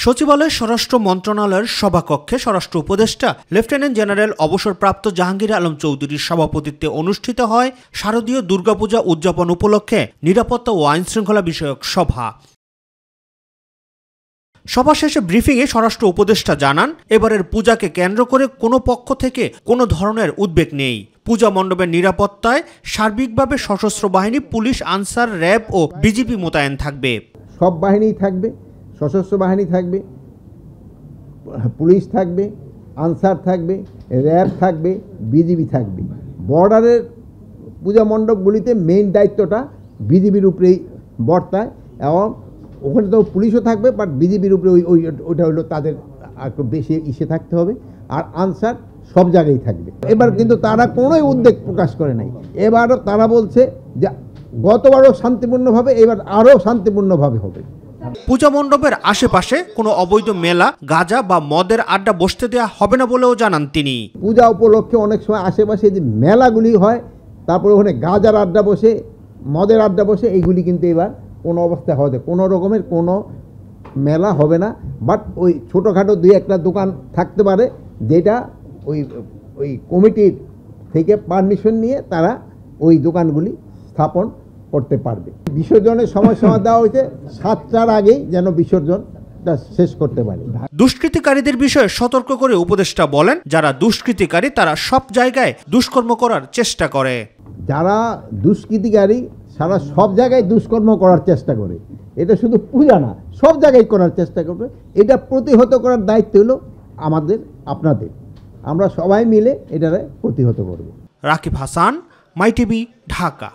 সচিবালয় স্বরাষ্ট্র মন্ত্রণালয়ের সভাকক্ষে স্বরাষ্ট্র উপদেষ্টা লেফটেন্যান্ট জেনারেল অবসরপ্রাপ্ত জাহাঙ্গীর আলম চৌধুরীর সভাপতিত্বে অনুষ্ঠিত হয় শারদীয় দুর্গাপূজা উদযাপন উপলক্ষে নিরাপত্তা ও আইনশৃঙ্খলা বিষয়ক সভা। সভা শেষে ব্রিফিংয়ে স্বরাষ্ট্র উপদেষ্টা জানান, এবারের পূজাকে কেন্দ্র করে কোনো পক্ষ থেকে কোনো ধরনের উদ্বেগ নেই। পূজা মণ্ডপের নিরাপত্তায় সার্বিকভাবে সশস্ত্র বাহিনী, পুলিশ, আনসার, র্যাব ও বিজিবি মোতায়েন থাকবে। সব বাহিনী থাকবে, সশস্ত্র বাহিনী থাকবে, পুলিশ থাকবে, আনসার থাকবে, র্যাব থাকবে, বিজিবি থাকবে। বর্ডারের পূজা মণ্ডপগুলিতে মেইন দায়িত্বটা বিজিবির উপরেই বর্তায় এবং ওখানে তো পুলিশও থাকবে, বাট বিজিবির উপরে ওইটা হলো তাদের একটু বেশি ইসে থাকতে হবে। আর আনসার সব জায়গায় থাকবে। এবার কিন্তু তারা কোনোই উদ্বেগ প্রকাশ করে নাই। এবারও তারা বলছে যে গতবারও শান্তিপূর্ণভাবে, এবার আরও শান্তিপূর্ণভাবে হবে। পূজা মণ্ডপের আশেপাশে কোনো অবৈধ মেলা, গাঁজা বা মদের আড্ডা বসতে দেওয়া হবে না বলেও জানান তিনি। পূজা উপলক্ষে অনেক সময় আশেপাশে যে মেলাগুলি হয়, তারপরে ওখানে গাঁজার আড্ডা বসে, মদের আড্ডা বসে, এইগুলি কিন্তু এবার কোনো অবস্থায় হবে, কোনো রকমের কোনো মেলা হবে না। বাট ওই ছোটোখাটো দুই একটা দোকান থাকতে পারে, যেটা ওই কমিটির থেকে পারমিশন নিয়ে তারা ওই দোকানগুলি স্থাপন করতে পারবে। বিসর্জনের সময়সীমা দেওয়া হয়েছে 7টার আগেই যেন বিসর্জনটা শেষ করতে পারে। দুষ্কৃতিকারীদের বিষয়ে সতর্ক করে উপদেষ্টা বলেন, যারা দুষ্কৃতিকারী তারা সব জায়গায় দুষ্কর্ম করার চেষ্টা করে। যারা দুষ্কৃতিকারী সারা সব জায়গায় দুষ্কর্ম করার চেষ্টা করে, এটা শুধু পূজা না, সব জায়গায় করার চেষ্টা করবে। এটা প্রতিহত করার দায়িত্ব হলো আমাদের, আপনাদের। আমরা সবাই মিলে এটারে প্রতিহত করব। রাকিব হাসান, মাই টিভি, ঢাকা।